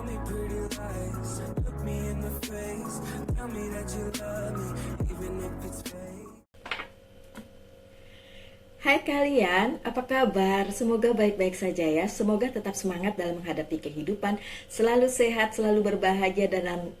me pretty lies, look me in the face, tell me that you love me, even if it's fake. Hai kalian, apa kabar? Semoga baik-baik saja ya. Semoga tetap semangat dalam menghadapi kehidupan, selalu sehat, selalu berbahagia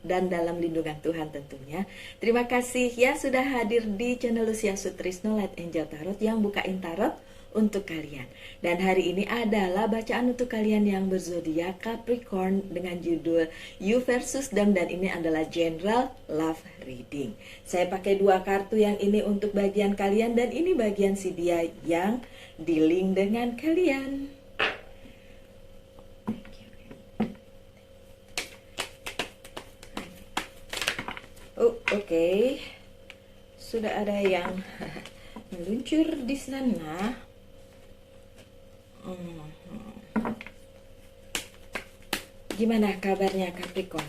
dan dalam lindungan Tuhan tentunya. Terima kasih ya sudah hadir di channel Lucia Sutrisno Light Angel Tarot yang bukain tarot untuk kalian. Dan hari ini adalah bacaan untuk kalian yang berzodiak Capricorn dengan judul You versus Them, dan ini adalah General Love Reading. Saya pakai dua kartu yang ini untuk bagian kalian, dan ini bagian si dia yang dealing dengan kalian. Oke. Sudah ada yang meluncur di sana. Gimana kabarnya Capricorn?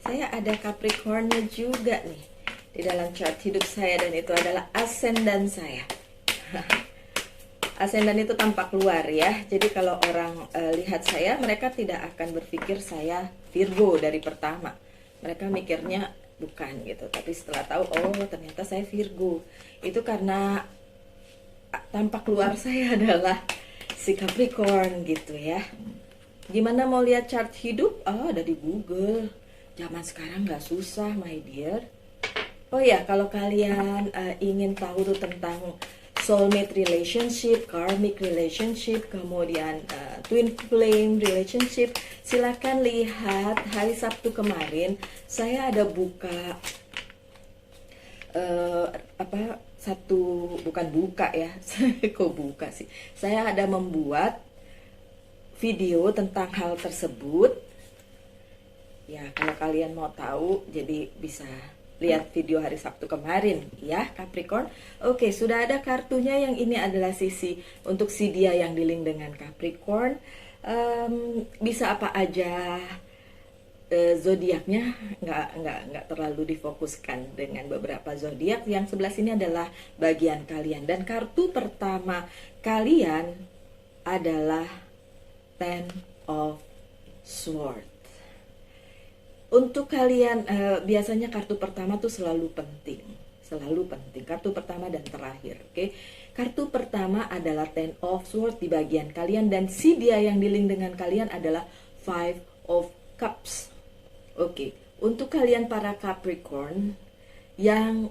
Saya ada Capricornnya juga nih di dalam chart hidup saya, dan itu adalah ascendant saya. Ascendant itu tampak luar ya. Jadi kalau orang lihat saya, mereka tidak akan berpikir saya Virgo dari pertama. Mereka mikirnya bukan gitu. Tapi setelah tahu, oh ternyata saya Virgo. Itu karena tampak luar saya adalah si Capricorn gitu ya. Gimana mau lihat chart hidup? Oh, ada di Google. Zaman sekarang nggak susah, my dear. Oh ya, kalau kalian ingin tahu tuh tentang soulmate relationship, karmic relationship, kemudian twin flame relationship, silakan lihat hari Sabtu kemarin. Saya ada buka bukan buka ya, kok buka sih, saya ada membuat video tentang hal tersebut ya. Kalau kalian mau tahu, jadi bisa lihat video hari Sabtu kemarin ya Capricorn. Oke, sudah ada kartunya. Yang ini adalah sisi untuk si dia yang dealing dengan Capricorn. Bisa apa aja zodiaknya, nggak terlalu difokuskan dengan beberapa zodiak. Yang sebelah sini adalah bagian kalian, dan kartu pertama kalian adalah Ten of Swords. Untuk kalian biasanya kartu pertama tuh selalu penting, kartu pertama dan terakhir. Oke, kartu pertama adalah Ten of Swords di bagian kalian, dan si dia yang dealing dengan kalian adalah Five of Cups. Oke, untuk kalian para Capricorn yang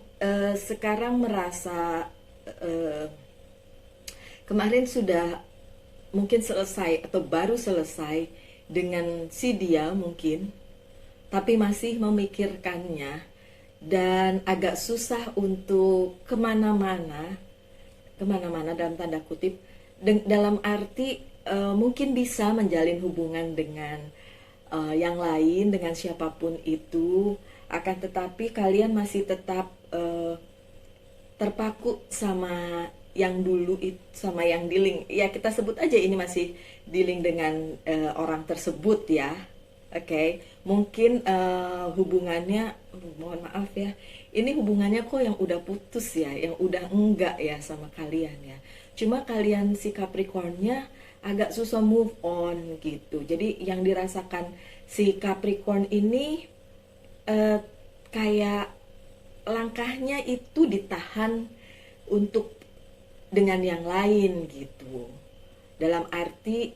sekarang merasa kemarin sudah mungkin selesai atau baru selesai dengan si dia mungkin, tapi masih memikirkannya dan agak susah untuk kemana-mana dalam tanda kutip, dalam arti mungkin bisa menjalin hubungan dengan yang lain, dengan siapapun itu, akan tetapi kalian masih tetap terpaku sama yang dulu itu, sama yang dealing ya, kita sebut aja ini masih dealing dengan orang tersebut ya. Oke, mungkin hubungannya, mohon maaf ya, ini hubungannya kok yang udah putus ya, yang udah enggak ya sama kalian ya. Cuma kalian si Capricornnya agak susah move on gitu. Jadi yang dirasakan si Capricorn ini kayak langkahnya itu ditahan untuk dengan yang lain gitu. Dalam arti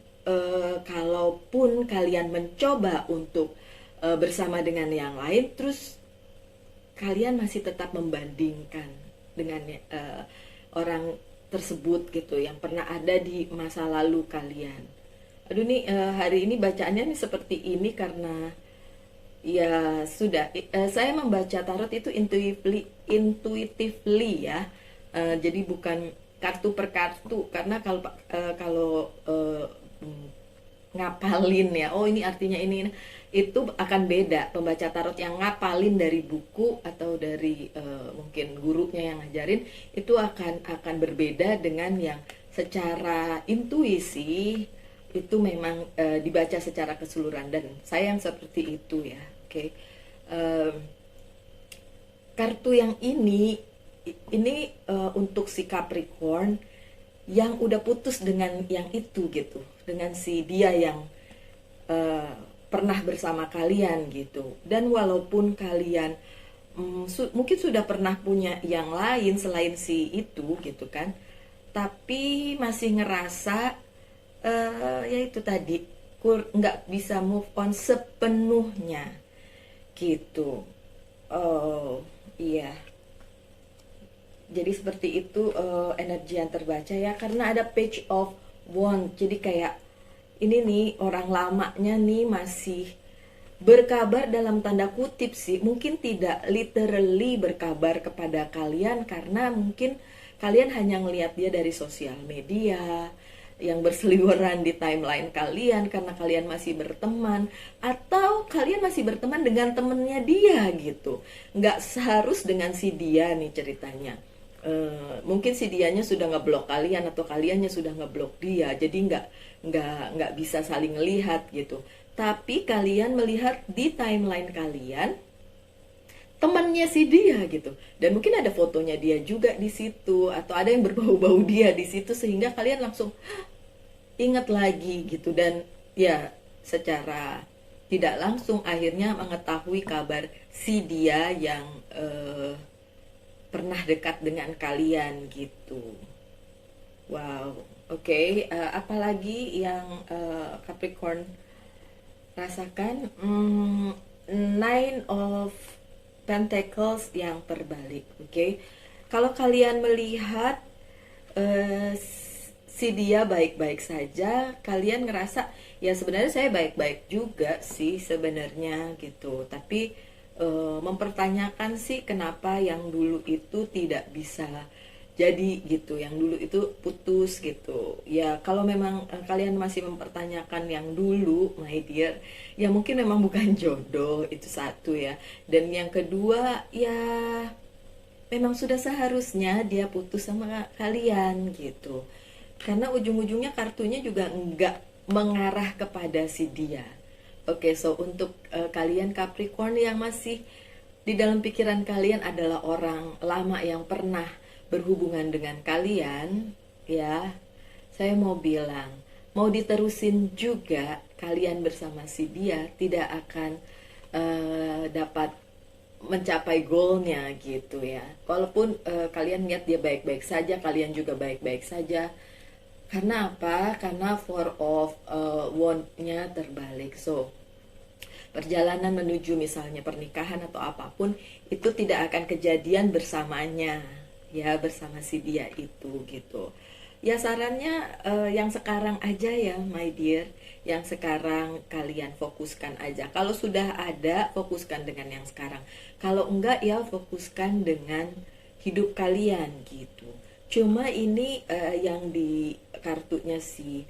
kalaupun kalian mencoba untuk bersama dengan yang lain, terus kalian masih tetap membandingkan dengan orang tersebut gitu, yang pernah ada di masa lalu kalian. Aduh nih, hari ini bacaannya nih seperti ini karena ya sudah, saya membaca tarot itu intuitively ya. Jadi bukan kartu per kartu, karena kalau ngapalin ya, oh ini artinya ini, itu akan beda. Pembaca tarot yang ngapalin dari buku atau dari mungkin gurunya yang ngajarin, itu akan berbeda dengan yang secara intuisi itu memang dibaca secara keseluruhan, dan saya yang seperti itu ya. Oke. Kartu yang ini untuk si Capricorn yang udah putus dengan yang itu gitu, dengan si dia yang pernah bersama kalian gitu. Dan walaupun kalian mungkin sudah pernah punya yang lain selain si itu gitu kan, tapi masih ngerasa ya itu tadi nggak bisa move on sepenuhnya gitu. Oh iya, jadi seperti itu energi yang terbaca ya, karena ada page of wand. Jadi kayak ini nih orang lamanya nih masih berkabar dalam tanda kutip sih, mungkin tidak literally berkabar kepada kalian karena mungkin kalian hanya ngelihat dia dari sosial media yang berseliweran di timeline kalian karena kalian masih berteman, atau kalian masih berteman dengan temennya dia gitu, nggak seharus dengan si dia nih ceritanya. Mungkin si dianya sudah ngeblok kalian atau kaliannya sudah ngeblok dia, jadi nggak bisa saling melihat gitu. Tapi kalian melihat di timeline kalian temannya si dia gitu, dan mungkin ada fotonya dia juga di situ atau ada yang berbau-bau dia di situ sehingga kalian langsung ingat lagi gitu, dan ya secara tidak langsung akhirnya mengetahui kabar si dia yang pernah dekat dengan kalian gitu. Wow, oke. Apalagi yang Capricorn rasakan? Nine of Pentacles yang terbalik, oke. Kalau kalian melihat si dia baik-baik saja, kalian ngerasa ya sebenarnya saya baik-baik juga sih sebenarnya gitu, tapi mempertanyakan sih kenapa yang dulu itu tidak bisa jadi gitu, yang dulu itu putus gitu ya. Kalau memang kalian masih mempertanyakan yang dulu, my dear, ya mungkin memang bukan jodoh, itu satu ya. Dan yang kedua ya memang sudah seharusnya dia putus sama kalian gitu, karena ujung-ujungnya kartunya juga enggak mengarah kepada si dia. Oke, so untuk kalian Capricorn yang masih di dalam pikiran kalian adalah orang lama yang pernah berhubungan dengan kalian, ya, saya mau bilang, mau diterusin juga kalian bersama si dia tidak akan dapat mencapai goalnya gitu ya. Walaupun kalian lihat dia baik-baik saja, kalian juga baik-baik saja. Karena apa? Karena four of wand-nya terbalik. So, perjalanan menuju misalnya pernikahan atau apapun itu tidak akan kejadian bersamanya, ya, bersama si dia itu gitu. Ya sarannya yang sekarang aja ya, my dear. Yang sekarang kalian fokuskan aja. Kalau sudah ada, fokuskan dengan yang sekarang. Kalau enggak ya fokuskan dengan hidup kalian gitu. Cuma ini yang di kartunya si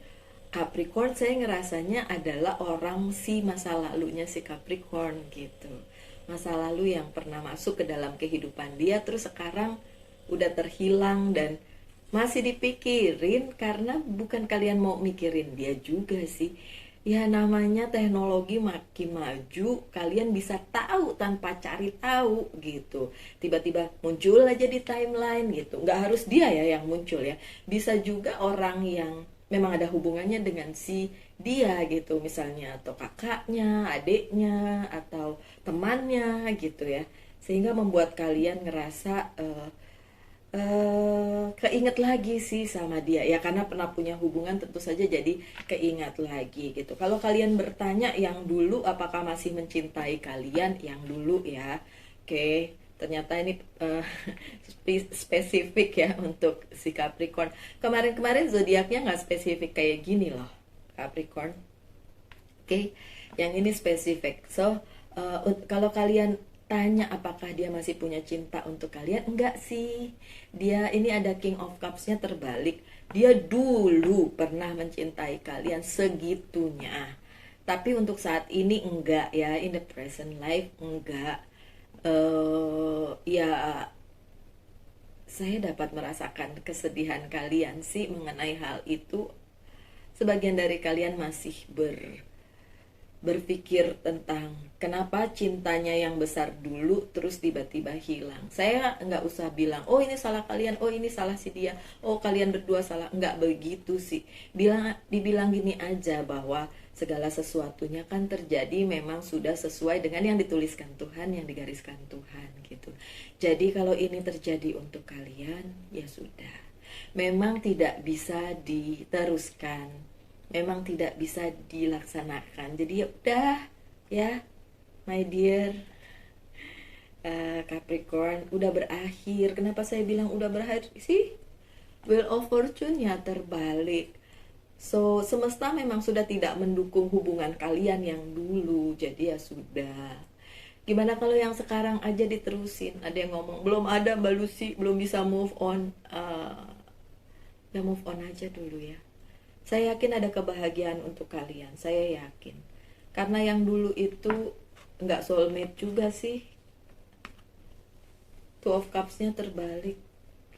Capricorn, saya ngerasanya adalah orang si masa lalunya si Capricorn gitu. Masa lalu yang pernah masuk ke dalam kehidupan dia, terus sekarang udah terhilang dan masih dipikirin karena bukan kalian mau mikirin dia juga sih. Ya namanya teknologi makin maju, kalian bisa tahu tanpa cari tahu gitu. Tiba-tiba muncul aja di timeline gitu. Nggak harus dia ya yang muncul ya. Bisa juga orang yang memang ada hubungannya dengan si dia gitu, misalnya atau kakaknya, adiknya, atau temannya gitu ya. Sehingga membuat kalian ngerasa keinget lagi sih sama dia ya, karena pernah punya hubungan tentu saja jadi keingat lagi gitu. Kalau kalian bertanya yang dulu apakah masih mencintai kalian, yang dulu ya, oke, ternyata ini spesifik ya untuk si Capricorn. Kemarin-kemarin zodiaknya nggak spesifik kayak gini loh Capricorn, oke, yang ini spesifik. So kalau kalian tanya apakah dia masih punya cinta untuk kalian, enggak sih. Dia ini ada King of Cups-nya terbalik. Dia dulu pernah mencintai kalian segitunya, tapi untuk saat ini enggak ya, in the present life enggak. Ya saya dapat merasakan kesedihan kalian sih mengenai hal itu. Sebagian dari kalian masih berpikir tentang kenapa cintanya yang besar dulu terus tiba-tiba hilang. Saya nggak usah bilang, oh ini salah kalian, oh ini salah si dia, oh kalian berdua salah. Nggak begitu sih. Dibilang gini aja bahwa segala sesuatunya kan terjadi memang sudah sesuai dengan yang dituliskan Tuhan, yang digariskan Tuhan gitu. Jadi kalau ini terjadi untuk kalian, ya sudah. Memang tidak bisa diteruskan, memang tidak bisa dilaksanakan. Jadi ya udah ya, my dear Capricorn, udah berakhir. Kenapa saya bilang udah berakhir sih? Wheel of Fortune-nya terbalik. So semesta memang sudah tidak mendukung hubungan kalian yang dulu. Jadi ya sudah. Gimana kalau yang sekarang aja diterusin? Ada yang ngomong belum ada Mbak Lucy, belum bisa move on. Ya move on aja dulu ya. Saya yakin ada kebahagiaan untuk kalian, saya yakin. Karena yang dulu itu nggak soulmate juga sih. Two of Cups-nya terbalik,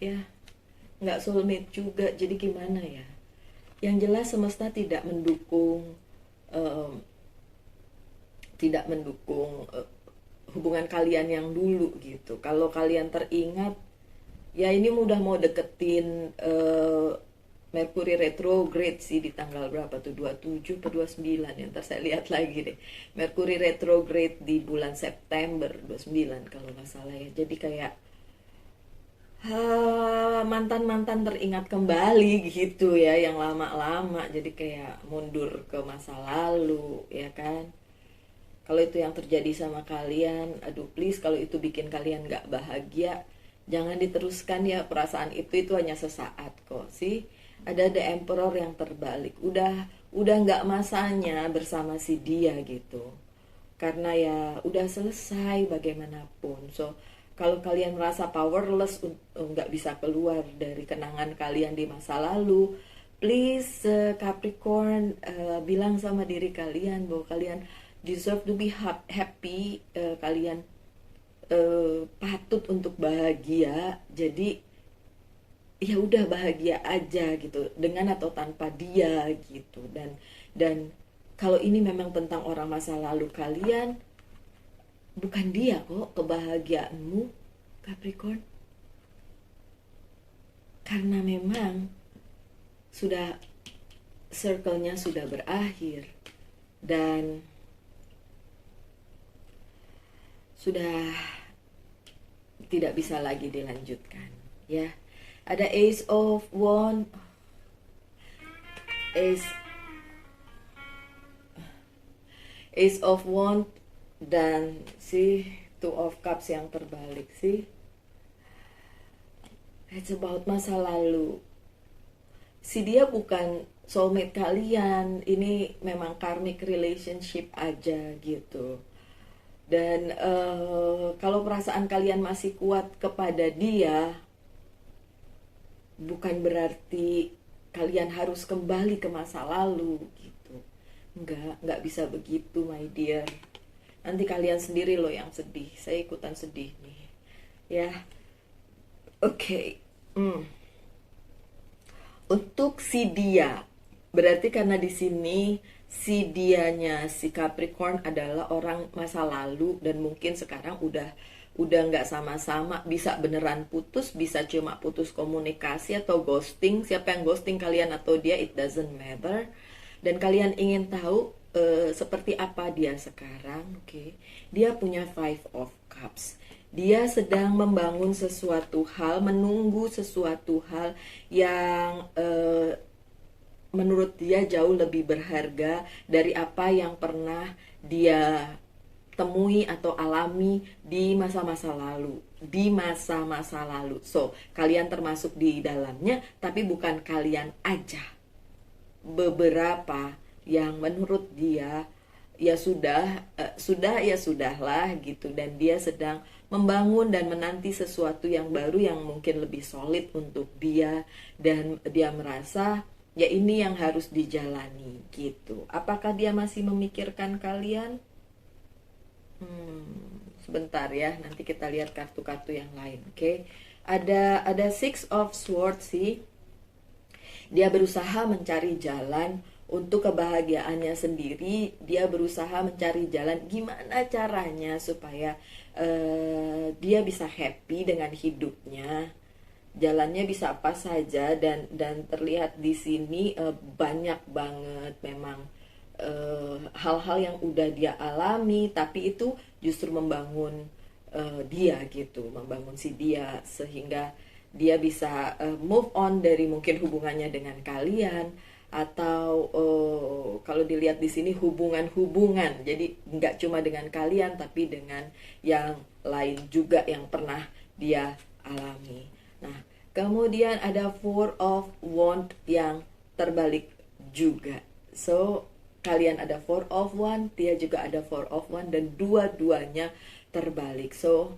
ya. Nggak soulmate juga, jadi gimana ya? Yang jelas semesta tidak mendukung, hubungan kalian yang dulu gitu. Kalau kalian teringat, ya ini udah mau deketin Mercury retrograde sih di tanggal berapa tuh, 27 atau 29 ya, ntar saya lihat lagi deh. Mercury retrograde di bulan September 29 kalau nggak salah ya. Jadi kayak mantan-mantan teringat kembali gitu ya, yang lama-lama. Jadi kayak mundur ke masa lalu ya kan. Kalau itu yang terjadi sama kalian, aduh please, kalau itu bikin kalian nggak bahagia, jangan diteruskan ya. Perasaan itu hanya sesaat kok sih. Ada The Emperor yang terbalik. Udah nggak masanya bersama si dia gitu. Karena ya udah selesai bagaimanapun. So kalau kalian merasa powerless, nggak bisa keluar dari kenangan kalian di masa lalu, please Capricorn, bilang sama diri kalian bahwa kalian deserve to be happy. Kalian patut untuk bahagia. Jadi ya udah bahagia aja gitu, dengan atau tanpa dia gitu. Dan kalau ini memang tentang orang masa lalu kalian, bukan dia kok kebahagiaanmu Capricorn. Karena memang sudah circle-nya sudah berakhir dan sudah tidak bisa lagi dilanjutkan ya. Ada Ace of Wands, Ace of Wands, dan si Two of Cups yang terbalik sih. It's about masa lalu. Si dia bukan soulmate kalian, ini memang karmic relationship aja gitu. Dan kalau perasaan kalian masih kuat kepada dia, bukan berarti kalian harus kembali ke masa lalu gitu. Nggak bisa begitu my dear. Nanti kalian sendiri loh yang sedih. Saya ikutan sedih nih. Ya. Oke. Untuk si dia, berarti karena di sini si dianya si Capricorn adalah orang masa lalu dan mungkin sekarang udah nggak sama-sama, bisa beneran putus, bisa cuma putus komunikasi atau ghosting. Siapa yang ghosting kalian atau dia, it doesn't matter. Dan kalian ingin tahu seperti apa dia sekarang, oke? Dia punya Five of Cups. Dia sedang membangun sesuatu hal, menunggu sesuatu hal yang menurut dia jauh lebih berharga dari apa yang pernah dia temui atau alami di masa-masa lalu. So, kalian termasuk di dalamnya, tapi bukan kalian aja. Beberapa yang menurut dia ya sudah ya sudahlah gitu, dan dia sedang membangun dan menanti sesuatu yang baru yang mungkin lebih solid untuk dia, dan dia merasa ya ini yang harus dijalani gitu. Apakah dia masih memikirkan kalian? Sebentar ya, nanti kita lihat kartu-kartu yang lain, oke? Ada Six of Swords sih. Dia berusaha mencari jalan untuk kebahagiaannya sendiri. Dia berusaha mencari jalan gimana caranya supaya dia bisa happy dengan hidupnya. Jalannya bisa apa saja, dan terlihat di sini banyak banget memang hal-hal yang udah dia alami, tapi itu justru membangun dia gitu, membangun si dia sehingga dia bisa move on dari mungkin hubungannya dengan kalian, atau kalau dilihat di sini hubungan-hubungan, jadi nggak cuma dengan kalian tapi dengan yang lain juga yang pernah dia alami. Nah, kemudian ada Four of Wands yang terbalik juga. So, kalian ada Four of Wands, dia juga ada Four of Wands, dan dua-duanya terbalik. So,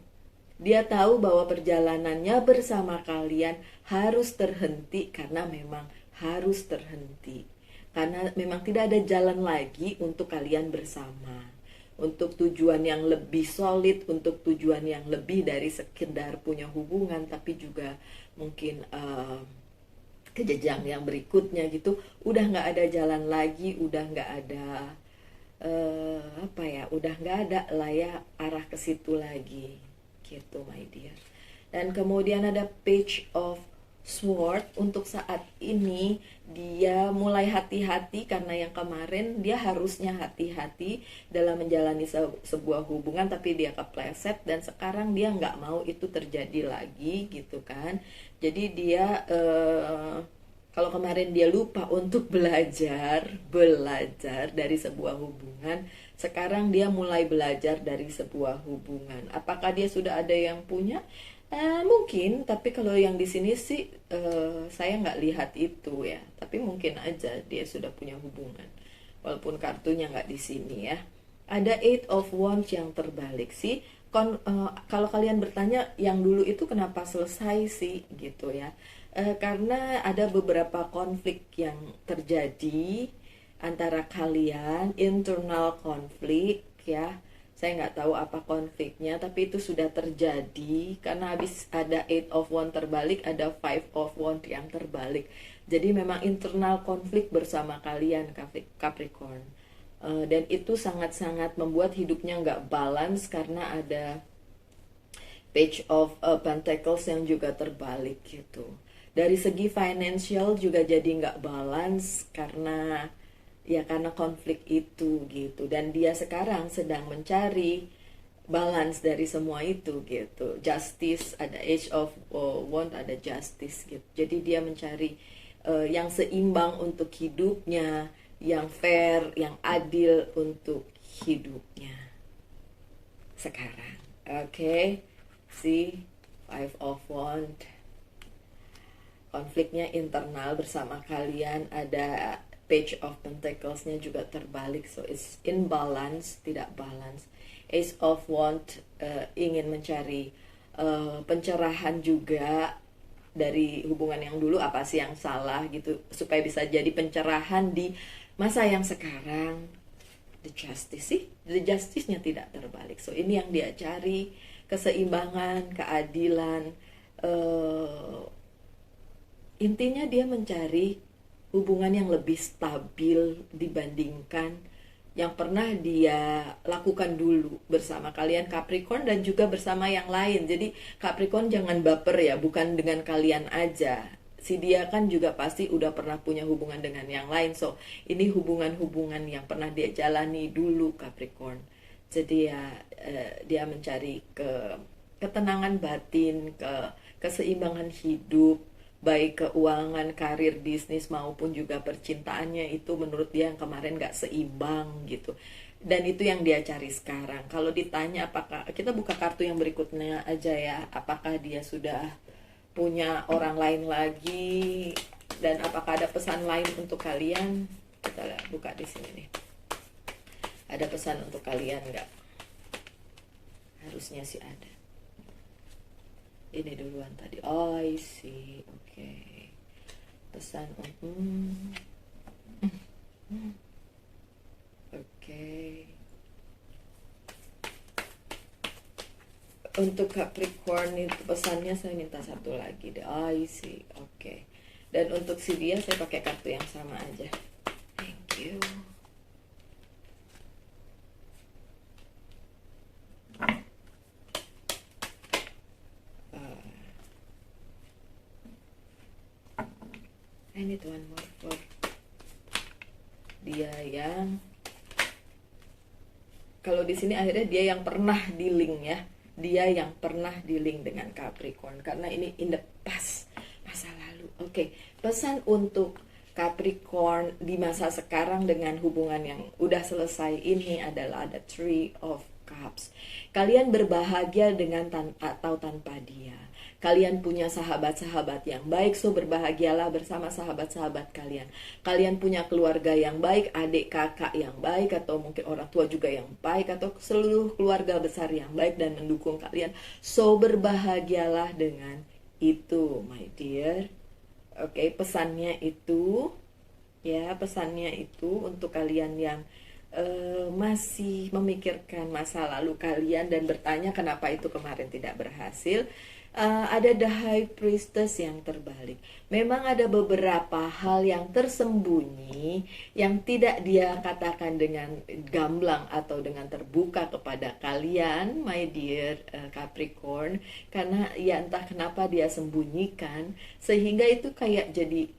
dia tahu bahwa perjalanannya bersama kalian harus terhenti karena memang harus terhenti. Karena memang tidak ada jalan lagi untuk kalian bersama. Untuk tujuan yang lebih solid, untuk tujuan yang lebih dari sekedar punya hubungan, tapi juga mungkin ke jenjang yang berikutnya gitu, udah nggak ada jalan lagi, udah nggak ada udah nggak ada lah ya arah ke situ lagi gitu, my dear. Dan kemudian ada Page of Sword. Untuk saat ini dia mulai hati-hati karena yang kemarin dia harusnya hati-hati dalam menjalani sebuah hubungan tapi dia kepleset, dan sekarang dia nggak mau itu terjadi lagi gitu kan. Jadi dia kalau kemarin dia lupa untuk belajar dari sebuah hubungan, sekarang dia mulai belajar dari sebuah hubungan. Apakah dia sudah ada yang punya? Mungkin, tapi kalau yang di sini sih saya nggak lihat itu ya. Tapi mungkin aja dia sudah punya hubungan, walaupun kartunya nggak di sini ya. Ada Eight of Wands yang terbalik sih. Kalau kalian bertanya yang dulu itu kenapa selesai sih gitu ya. Karena ada beberapa konflik yang terjadi antara kalian, internal konflik ya. Saya nggak tahu apa konfliknya, tapi itu sudah terjadi karena habis ada Eight of Wands terbalik, ada Five of Wands yang terbalik. Jadi memang internal konflik bersama kalian, Capricorn. Dan itu sangat-sangat membuat hidupnya nggak balance karena ada Page of Pentacles yang juga terbalik gitu. Dari segi financial juga jadi nggak balance karena konflik itu gitu. Dan dia sekarang sedang mencari balance dari semua itu gitu. Justice, ada Age of Wands, ada Justice gitu. Jadi dia mencari yang seimbang untuk hidupnya, yang fair, yang adil untuk hidupnya sekarang. Oke, see, Five of Wands. Konfliknya internal bersama kalian. Ada Page of Pentacles-nya juga terbalik, so it's imbalance, tidak balance. Ace of Wands ingin mencari pencerahan juga dari hubungan yang dulu, apa sih yang salah gitu, supaya bisa jadi pencerahan di masa yang sekarang. The Justice sih, The Justice-nya tidak terbalik, so ini yang dia cari, keseimbangan, keadilan. Intinya dia mencari hubungan yang lebih stabil dibandingkan yang pernah dia lakukan dulu bersama kalian Capricorn dan juga bersama yang lain. Jadi Capricorn jangan baper ya, bukan dengan kalian aja. Si dia kan juga pasti udah pernah punya hubungan dengan yang lain. So ini hubungan-hubungan yang pernah dia jalani dulu Capricorn. Jadi ya dia mencari ketenangan batin, keseimbangan hidup, baik keuangan, karir, bisnis maupun juga percintaannya. Itu menurut dia yang kemarin gak seimbang gitu, dan itu yang dia cari sekarang. Kalau ditanya apakah, kita buka kartu yang berikutnya aja ya, apakah dia sudah punya orang lain lagi dan apakah ada pesan lain untuk kalian. Kita buka di sini nih, ada pesan untuk kalian nggak? Harusnya sih ada. Ini duluan tadi. Oh, I see. Oke. Pesan Oke. Untuk Capricorn itu pesannya saya minta satu lagi deh. Oh, I see. Oke. Dan untuk si dia saya pakai kartu yang sama aja. you. I need one more for dia yang, kalau di sini akhirnya dia yang pernah dealing ya, dia yang pernah dealing dengan Capricorn karena ini in the past, masa lalu. Oke, pesan untuk Capricorn di masa sekarang dengan hubungan yang udah selesai ini adalah ada Three of Cups. Kalian berbahagia dengan atau tanpa dia. Kalian punya sahabat-sahabat yang baik, so berbahagialah bersama sahabat-sahabat kalian. Kalian punya keluarga yang baik, adik kakak yang baik, atau mungkin orang tua juga yang baik, atau seluruh keluarga besar yang baik dan mendukung kalian. So berbahagialah dengan itu, my dear. Oke, pesannya itu, ya pesannya itu untuk kalian yang masih memikirkan masa lalu kalian dan bertanya kenapa itu kemarin tidak berhasil. Ada the High Priestess yang terbalik. Memang ada beberapa hal yang tersembunyi yang tidak dia katakan dengan gamblang atau dengan terbuka kepada kalian, my dear Capricorn, karena ya entah kenapa dia sembunyikan sehingga itu kayak jadi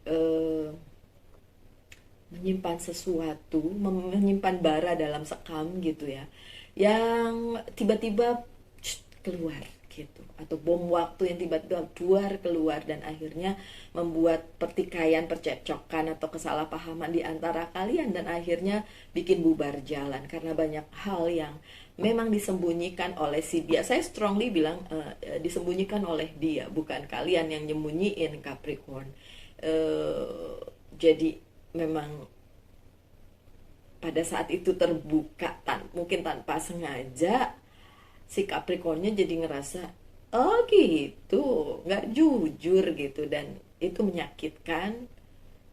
menyimpan sesuatu, menyimpan bara dalam sekam gitu ya, yang tiba-tiba keluar gitu, atau bom waktu yang tiba-tiba keluar dan akhirnya membuat pertikaian, percekcokan atau kesalahpahaman di antara kalian dan akhirnya bikin bubar jalan karena banyak hal yang memang disembunyikan oleh si dia. Saya strongly bilang disembunyikan oleh dia, bukan kalian yang nyembunyiin Capricorn. Jadi memang pada saat itu terbuka mungkin tanpa sengaja, si Capricornnya jadi ngerasa oh gitu, nggak jujur gitu, dan itu menyakitkan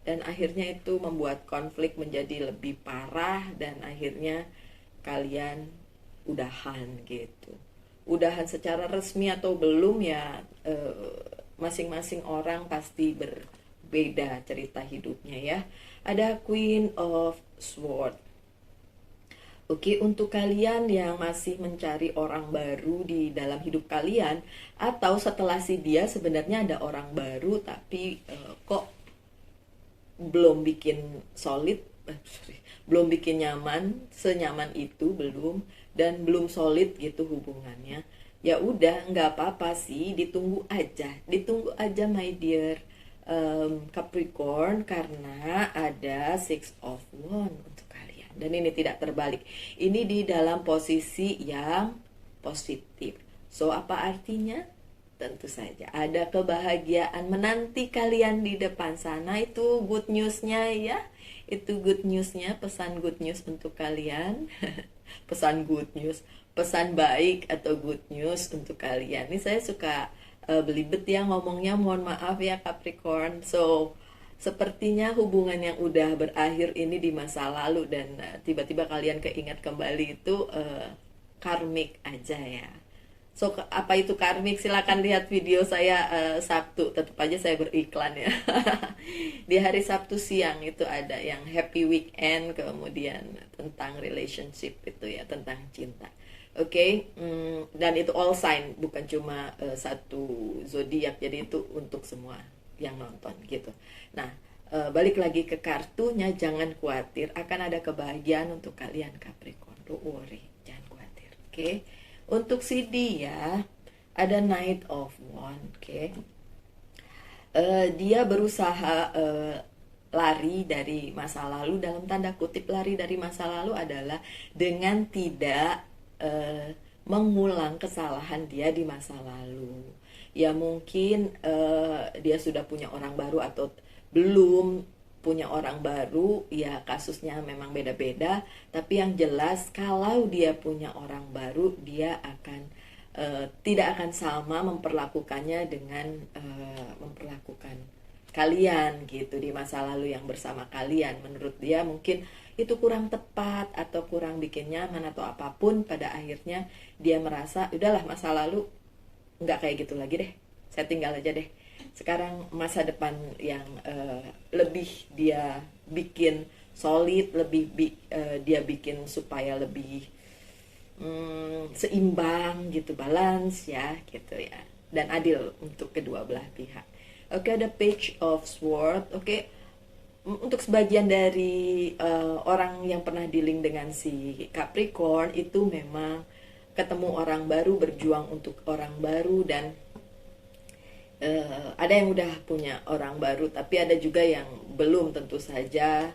dan akhirnya itu membuat konflik menjadi lebih parah dan akhirnya kalian udahan gitu. Udahan secara resmi atau belum ya, masing-masing orang pasti berbeda cerita hidupnya ya. Ada Queen of Swords. Oke, untuk kalian yang masih mencari orang baru di dalam hidup kalian, atau setelah si dia sebenarnya ada orang baru tapi kok belum bikin solid, belum bikin nyaman, senyaman itu belum, dan belum solid gitu hubungannya. Ya udah, nggak apa-apa sih, ditunggu aja my dear Capricorn, karena ada Six of Wands untuk kalian dan ini tidak terbalik, ini di dalam posisi yang positif. So apa artinya? Tentu saja ada kebahagiaan menanti kalian di depan sana. Itu good newsnya ya, itu good newsnya, pesan good news untuk kalian. Pesan good news, pesan baik atau good news untuk kalian. Ini saya suka belibet ya ngomongnya, mohon maaf ya Capricorn. So sepertinya hubungan yang udah berakhir ini di masa lalu dan tiba-tiba kalian keingat kembali itu karmik aja ya. So apa itu karmik? Silakan lihat video saya Sabtu, tetap aja saya beriklan ya. Di hari Sabtu siang itu ada yang happy weekend, kemudian tentang relationship itu ya, tentang cinta. Oke, dan itu all sign, bukan cuma satu zodiak, jadi itu untuk semua yang nonton gitu. Nah, balik lagi ke kartunya, jangan khawatir, akan ada kebahagiaan untuk kalian Capricorn. Don't worry, jangan khawatir. Oke, untuk si dia ada Knight of Wands. Oke, dia berusaha lari dari masa lalu, dalam tanda kutip lari dari masa lalu adalah dengan tidak mengulang kesalahan dia di masa lalu. Ya mungkin dia sudah punya orang baru atau belum punya orang baru, ya kasusnya memang beda-beda. Tapi yang jelas kalau dia punya orang baru, dia akan tidak akan sama memperlakukannya dengan memperlakukan kalian gitu di masa lalu yang bersama kalian. Menurut dia mungkin itu kurang tepat atau kurang bikin nyaman atau apapun, pada akhirnya dia merasa udahlah masa lalu nggak kayak gitu lagi deh, saya tinggal aja deh, sekarang masa depan yang lebih dia bikin solid, dia bikin supaya lebih seimbang gitu, balance ya gitu ya, dan adil untuk kedua belah pihak. Oke, ada Page of Sword. Oke, untuk sebagian dari orang yang pernah dealing dengan si Capricorn itu memang ketemu orang baru, berjuang untuk orang baru, dan ada yang udah punya orang baru, tapi ada juga yang belum tentu saja.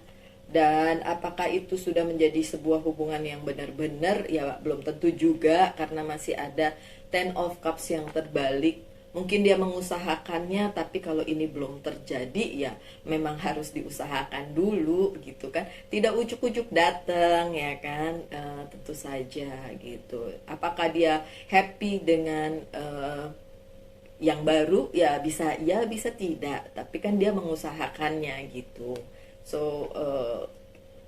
Dan apakah itu sudah menjadi sebuah hubungan yang benar-benar, ya belum tentu juga, karena masih ada Ten of Cups yang terbalik. Mungkin dia mengusahakannya, tapi kalau ini belum terjadi ya memang harus diusahakan dulu gitu kan. Tidak ujuk-ujuk datang ya kan. Tentu saja gitu. Apakah dia happy dengan yang baru? Ya bisa ya, bisa tidak, tapi kan dia mengusahakannya gitu. So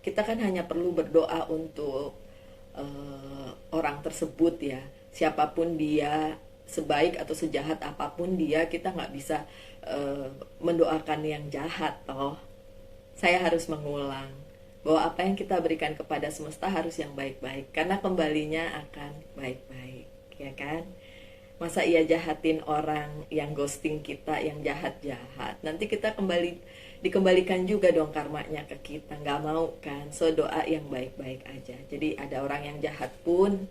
kita kan hanya perlu berdoa untuk orang tersebut ya, siapapun dia, sebaik atau sejahat apapun dia, kita nggak bisa mendoakan yang jahat toh. Saya harus mengulang bahwa apa yang kita berikan kepada semesta harus yang baik-baik, karena kembalinya akan baik-baik, ya kan? Masa iya jahatin orang yang ghosting kita, yang jahat-jahat, nanti kita dikembalikan juga dong karmanya ke kita, nggak mau kan? So doa yang baik-baik aja. Jadi ada orang yang jahat pun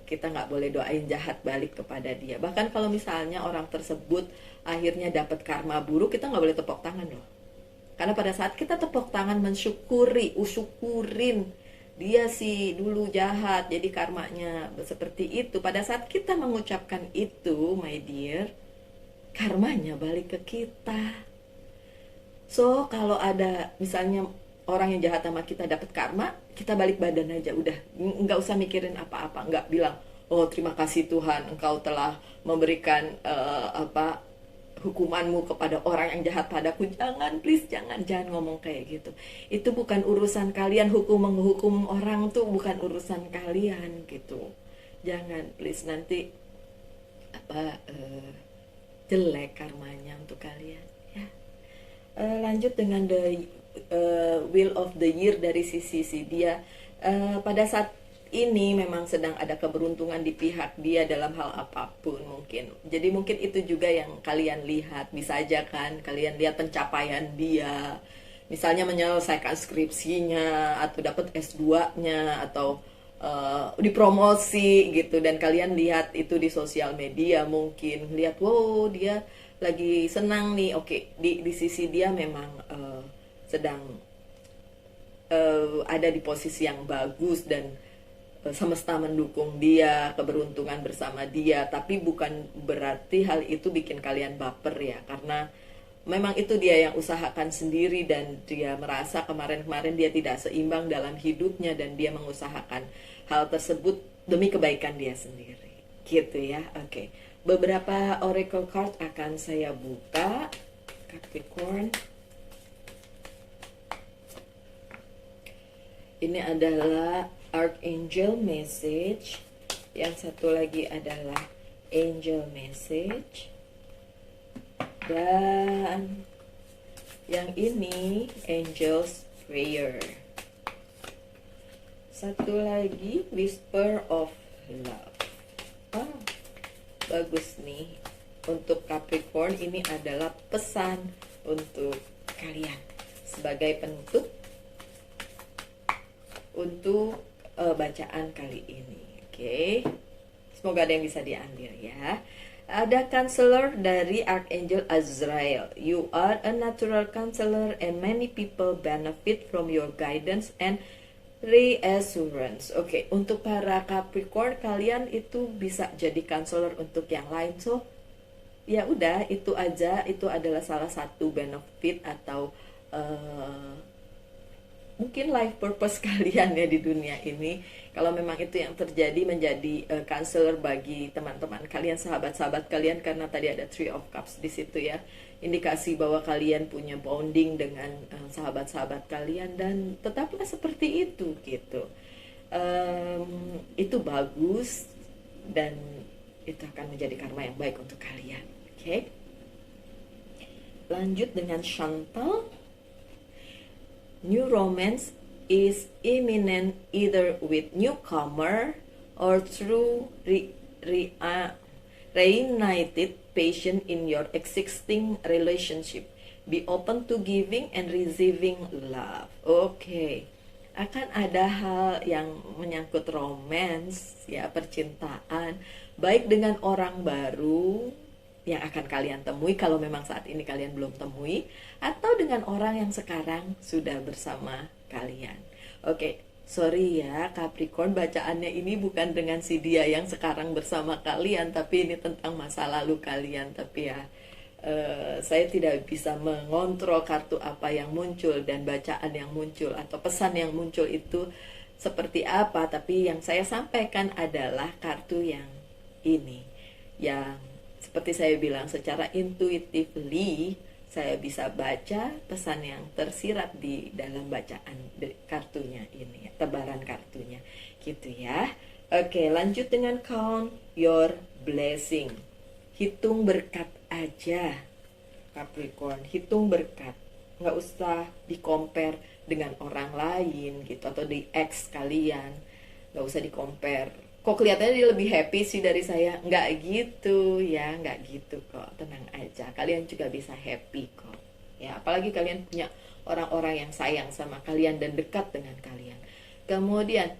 kita nggak boleh doain jahat balik kepada dia. Bahkan kalau misalnya orang tersebut akhirnya dapat karma buruk, kita nggak boleh tepuk tangan loh. Karena pada saat kita tepuk tangan syukurin dia sih dulu jahat, jadi karmanya seperti itu. Pada saat kita mengucapkan itu, my dear, karmanya balik ke kita. So kalau ada misalnya orang yang jahat sama kita dapat karma, kita balik badan aja udah, nggak usah mikirin apa-apa, nggak bilang oh terima kasih Tuhan engkau telah memberikan hukumanmu kepada orang yang jahat padaku. Jangan, please, jangan ngomong kayak gitu. Itu bukan urusan kalian. Menghukum orang tuh bukan urusan kalian gitu. Jangan, please, nanti jelek karmanya untuk kalian ya. Lanjut dengan the Wheel of the Year dari sisi dia. Pada saat ini memang sedang ada keberuntungan di pihak dia dalam hal apapun mungkin. Jadi mungkin itu juga yang kalian lihat. Bisa aja kan kalian lihat pencapaian dia, misalnya menyelesaikan skripsinya, atau dapat S2-nya, atau dipromosi gitu, dan kalian lihat itu di sosial media. Mungkin lihat wow dia lagi senang nih. Oke, di sisi dia memang sedang ada di posisi yang bagus, dan semesta mendukung dia, keberuntungan bersama dia. Tapi bukan berarti hal itu bikin kalian baper ya, karena memang itu dia yang usahakan sendiri, dan dia merasa kemarin-kemarin dia tidak seimbang dalam hidupnya, dan dia mengusahakan hal tersebut demi kebaikan dia sendiri gitu ya. Oke, beberapa oracle card akan saya buka. Capricorn, ini adalah Archangel message, yang satu lagi adalah Angel message, dan yang ini Angel's prayer. Satu lagi Whisper of Love. Bagus nih untuk Capricorn. Ini adalah pesan untuk kalian sebagai penutup untuk bacaan kali ini. Oke. Semoga ada yang bisa diambil ya. Ada counselor dari Archangel Azrael. You are a natural counselor and many people benefit from your guidance and reassurance. Oke, untuk para Capricorn, kalian itu bisa jadi counselor untuk yang lain. So, ya udah, itu aja. Itu adalah salah satu benefit atau mungkin life purpose kalian ya di dunia ini. Kalau memang itu yang terjadi, menjadi counselor bagi teman-teman kalian, sahabat-sahabat kalian, karena tadi ada Three of Cups di situ ya. Indikasi bahwa kalian punya bonding dengan sahabat-sahabat kalian, dan tetaplah seperti itu gitu. Itu bagus, dan itu akan menjadi karma yang baik untuk kalian. Oke. Lanjut dengan Chantal. New romance is imminent either with newcomer or through reunited passion in your existing relationship. Be open to giving and receiving love. Oke. Akan ada hal yang menyangkut romance, ya, percintaan, baik dengan orang baru yang akan kalian temui kalau memang saat ini kalian belum temui, atau dengan orang yang sekarang sudah bersama kalian. Oke, sorry ya Capricorn, bacaannya ini bukan dengan si dia yang sekarang bersama kalian, tapi ini tentang masa lalu kalian. Tapi ya, saya tidak bisa mengontrol kartu apa yang muncul dan bacaan yang muncul atau pesan yang muncul itu seperti apa. Tapi yang saya sampaikan adalah kartu yang ini, yang seperti saya bilang, secara intuitively saya bisa baca pesan yang tersirat di dalam bacaan kartunya ini, tebaran kartunya, gitu ya. Oke, lanjut dengan count your blessing. Hitung berkat aja, Capricorn. Hitung berkat, nggak usah di-compare dengan orang lain gitu, atau di ex kalian. Nggak usah di-compare. Kok kelihatannya dia lebih happy sih dari saya? Nggak gitu ya, nggak gitu kok. Tenang aja, kalian juga bisa happy kok. Ya, apalagi kalian punya orang-orang yang sayang sama kalian dan dekat dengan kalian. Kemudian,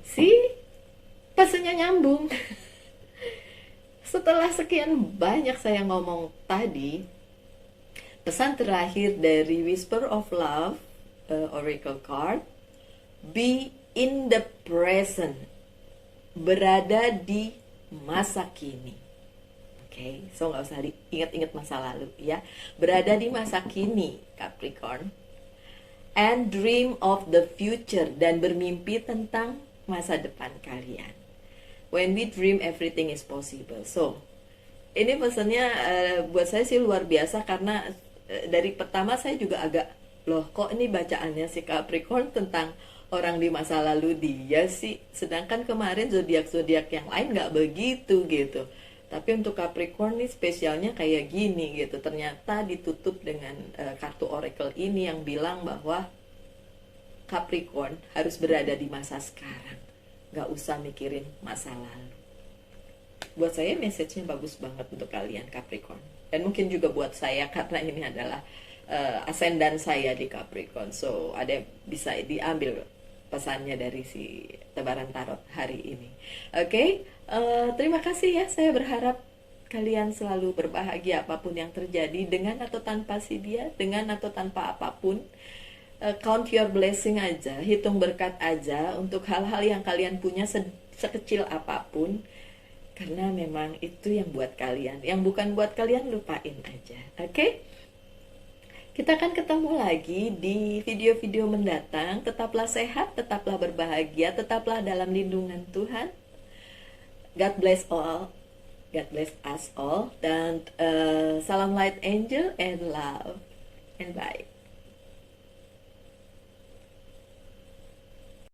pesannya nyambung. Setelah sekian banyak saya ngomong tadi, pesan terakhir dari Whisper of Love, Oracle card, be in the present. Berada di masa kini. Oke, so nggak usah ingat-ingat masa lalu ya. Berada di masa kini, Capricorn. And dream of the future, dan bermimpi tentang masa depan kalian. When we dream, everything is possible. So, ini pesannya buat saya sih luar biasa, karena dari pertama saya juga agak, loh kok ini bacaannya si Capricorn tentang orang di masa lalu dia sih, sedangkan kemarin zodiak-zodiak yang lain nggak begitu gitu. Tapi untuk Capricorn nih spesialnya kayak gini gitu. Ternyata ditutup dengan kartu oracle ini yang bilang bahwa Capricorn harus berada di masa sekarang, nggak usah mikirin masa lalu. Buat saya message-nya bagus banget untuk kalian Capricorn, dan mungkin juga buat saya karena ini adalah ascendant saya di Capricorn. So ada bisa diambil pesannya dari si tebaran tarot hari ini. Oke, terima kasih ya. Saya berharap kalian selalu berbahagia apapun yang terjadi, dengan atau tanpa si dia, dengan atau tanpa apapun. Count your blessing aja, hitung berkat aja untuk hal-hal yang kalian punya sekecil apapun, karena memang itu yang buat kalian. Yang bukan buat kalian lupain aja. Oke? Kita akan ketemu lagi di video-video mendatang. Tetaplah sehat, tetaplah berbahagia, tetaplah dalam lindungan Tuhan. God bless all. God bless us all. Dan salam light angel and love. And bye.